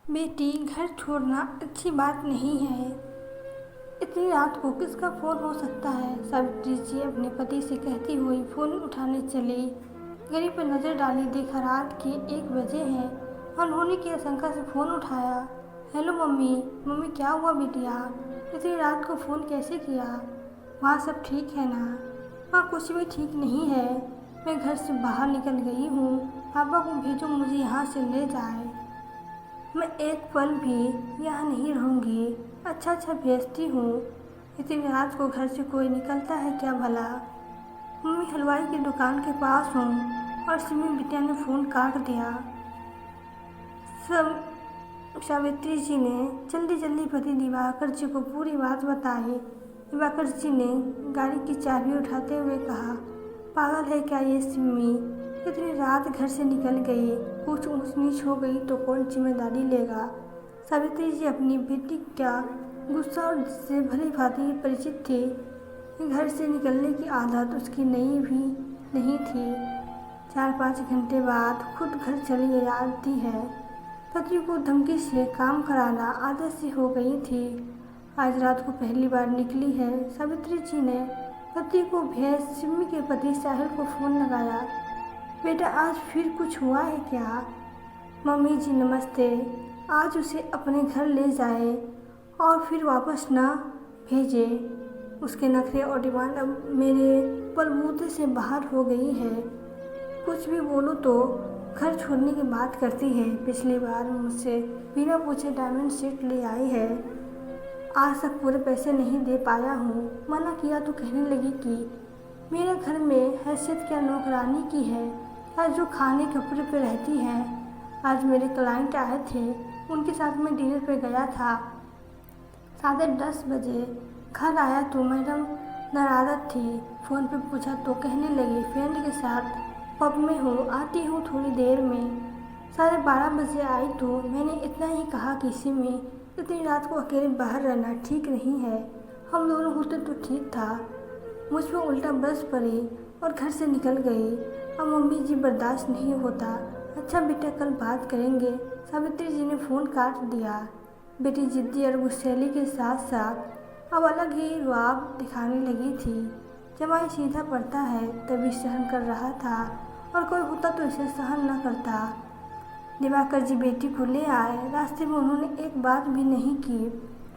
बेटी, घर छोड़ना अच्छी बात नहीं है। इतनी रात को किसका फ़ोन हो सकता है? सावित्री जी अपने पति से कहती हुई फ़ोन उठाने चली। घड़ी पर नज़र डाली, देखा रात के 1 बजे हैं। उन्होंने की आशंका से फ़ोन उठाया। Hello mummy. मम्मी, क्या हुआ बेटिया? इतनी रात को फ़ोन कैसे किया? वहाँ सब ठीक है ना? वहाँ कुछ भी ठीक नहीं है। मैं घर से बाहर निकल गई हूँ। पापा को भेजो, मुझे यहाँ से ले जाए। मैं एक पल भी यहाँ नहीं रहूँगी। अच्छा भेजती हूँ। इतनी रात को घर से कोई निकलता है क्या भला? मम्मी, हलवाई की दुकान के पास हूँ। और सिमी बिटिया ने फ़ोन काट दिया। सब सावित्री जी ने जल्दी पति दिवाकर जी को पूरी बात बताई। दिवाकर जी ने गाड़ी की चाबी उठाते हुए कहा, पागल है क्या ये सिमी? इतनी रात घर से निकल गई, कुछ ऊंच नीच हो गई तो कौन जिम्मेदारी लेगा? सावित्री जी अपनी बेटी का गुस्सा और जिससे भली भांति परिचित थी। घर से निकलने की आदत उसकी नई भी नहीं थी। 4-5 घंटे बाद खुद घर चली आती है। पति को धमकी से काम कराना आदत सी हो गई थी। आज रात को पहली बार निकली है। सावित्री जी ने पति को भेज सिमी के पति साहिल को फ़ोन लगाया। बेटा, आज फिर कुछ हुआ है क्या? मम्मी जी नमस्ते। आज उसे अपने घर ले जाए और फिर वापस ना भेजे। उसके नखरे और डिमांड अब मेरे बलबूते से बाहर हो गई है। कुछ भी बोलो तो घर छोड़ने की बात करती है। पिछली बार मुझसे बिना पूछे डायमंड सेट ले आई है। आज तक पूरे पैसे नहीं दे पाया हूँ। मना किया तो कहने लगी कि मेरे घर में हैसियत क्या नौकरानी की है, आज जो खाने कपड़े पे रहती है। आज मेरे क्लाइंट आए थे, उनके साथ मैं डिनर पे गया था। 10:30 बजे घर आया तो मैडम नाराज़ थी। फ़ोन पे पूछा तो कहने लगी फ्रेंड के साथ पब में हूँ, आती हूँ थोड़ी देर में। 12:30 बजे आई तो मैंने इतना ही कहा कि सिमी, इतनी रात को अकेले बाहर रहना ठीक नहीं है। हम दोनों होते तो ठीक था। मुझ पर उल्टा बरस पड़ी और घर से निकल गई। अब मम्मी जी बर्दाश्त नहीं होता। अच्छा बेटा, कल बात करेंगे। सावित्री जी ने फ़ोन काट दिया। बेटी जिद्दी और गुस्सैली के साथ साथ अब अलग ही रुआब दिखाने लगी थी। जमाई सीधा पड़ता है तभी सहन कर रहा था, और कोई होता तो इसे सहन न करता। दिवाकर जी बेटी को ले आए। रास्ते में उन्होंने एक बात भी नहीं की।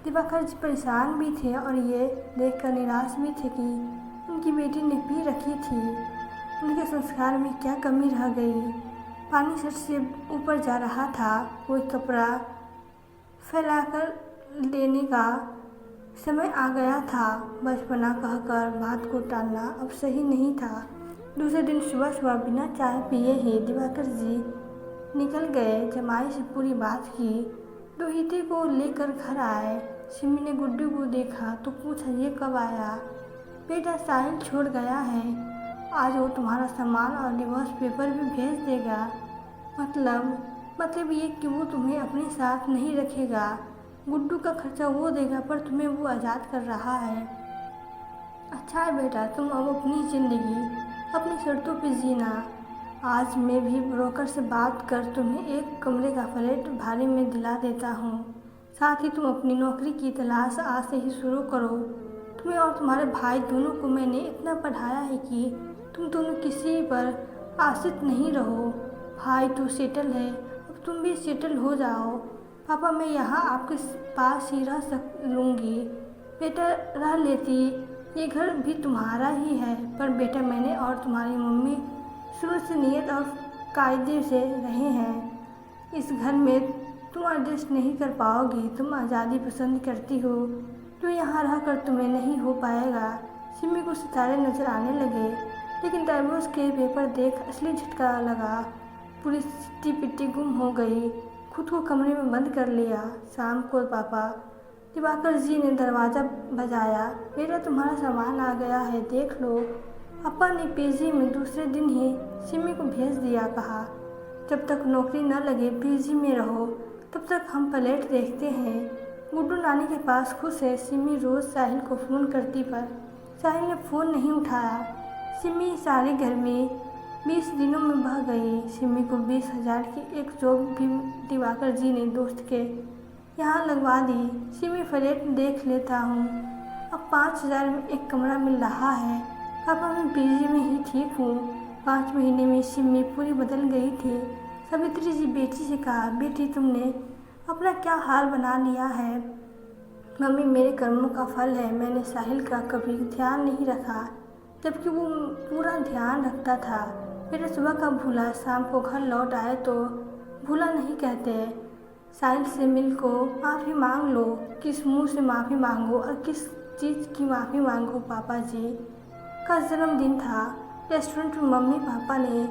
दिवाकर जी परेशान भी थे और ये देखकर निराश भी थे कि उनकी बेटी ने पी रखी थी। उनके संस्कार में क्या कमी रह गई? पानी सर से ऊपर जा रहा था। कोई कपड़ा फैलाकर लेने का समय आ गया था। बचपना कहकर बात को टालना अब सही नहीं था। दूसरे दिन सुबह बिना चाय पिए ही दिवाकर जी निकल गए। जमाई से पूरी बात की। रोहिती को लेकर घर आए। सिमी ने गुड्डू को देखा तो पूछा, ये कब आया? बेटा, साहिल छोड़ गया है। आज वो तुम्हारा सामान और डिवोर्स पेपर भी भेज देगा। मतलब ये कि वो तुम्हें अपने साथ नहीं रखेगा। गुड्डू का खर्चा वो देगा, पर तुम्हें वो आज़ाद कर रहा है। अच्छा है बेटा, तुम अब अपनी ज़िंदगी अपनी शर्तों पे जीना। आज मैं भी ब्रोकर से बात कर तुम्हें एक कमरे का फ्लैट भाड़े में दिला देता हूँ। साथ ही तुम अपनी नौकरी की तलाश आज से ही शुरू करो। तुम्हें और तुम्हारे भाई दोनों को मैंने इतना पढ़ाया है कि तुम दोनों किसी पर आश्रित नहीं रहो। भाई तो सेटल है, अब तुम भी सेटल हो जाओ। पापा, मैं यहाँ आपके पास ही रह लूँगी। बेटा, रह लेती, ये घर भी तुम्हारा ही है। पर बेटा, मैंने और तुम्हारी मम्मी शुरू से नियत और कायदे से रहे हैं। इस घर में तुम एडजस्ट नहीं कर पाओगी। तुम आज़ादी पसंद करती हो तो यहाँ रहकर तुम्हें नहीं हो पाएगा। सिमी को सितारे नजर आने लगे, लेकिन डाइवोर्स के पेपर देख असली झटका लगा। पूरी सिट्टी पिट्टी गुम हो गई। खुद को कमरे में बंद कर लिया। शाम को पापा दिवाकर जी ने दरवाज़ा बजाया। बेटा, तुम्हारा सामान आ गया है, देख लो। पापा ने पीजी में दूसरे दिन ही सिमी को भेज दिया। कहा, जब तक नौकरी न लगे पीजी में रहो, तब तक हम फ्लैट देखते हैं। गुड्डू नानी के पास खुश है। सिमी रोज़ साहिल को फ़ोन करती, पर साहिल ने फ़ोन नहीं उठाया। सिमी सारे घर में 20 दिनों में बह गई। सिमी को 20,000 की एक जॉब भी दिवाकर जी ने दोस्त के यहाँ लगवा दी। सिमी फ्लैट देख लेता हूँ, अब 5,000 में एक कमरा मिल रहा है। पापा मैं पीजी में ही ठीक हूँ। 5 महीने में सिमी पूरी बदल गई थी। सावित्री जी बेटी से कहा, बेटी तुमने अपना क्या हाल बना लिया है। मम्मी मेरे कर्मों का फल है, मैंने साहिल का कभी ध्यान नहीं रखा, जबकि वो पूरा ध्यान रखता था। मेरा सुबह का भूला शाम को घर लौट आए तो भूला नहीं कहते। साहिल से मिल को माफ़ी मांग लो। किस मुंह से माफ़ी मांगो और किस चीज़ की माफ़ी मांगो। पापा जी का जन्मदिन था। रेस्टोरेंट में मम्मी पापा ने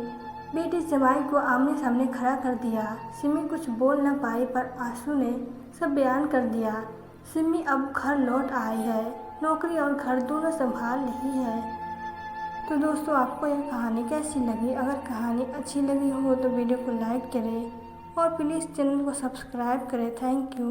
बेटी जमाई को आमने सामने खड़ा कर दिया। सिमी कुछ बोल न पाई पर आंसू ने सब बयान कर दिया। सिमी अब घर लौट आई है, नौकरी और घर दोनों संभाल रही है। तो दोस्तों आपको यह कहानी कैसी लगी? अगर कहानी अच्छी लगी हो तो वीडियो को लाइक करें और प्लीज़ चैनल को सब्सक्राइब करें। Thank you.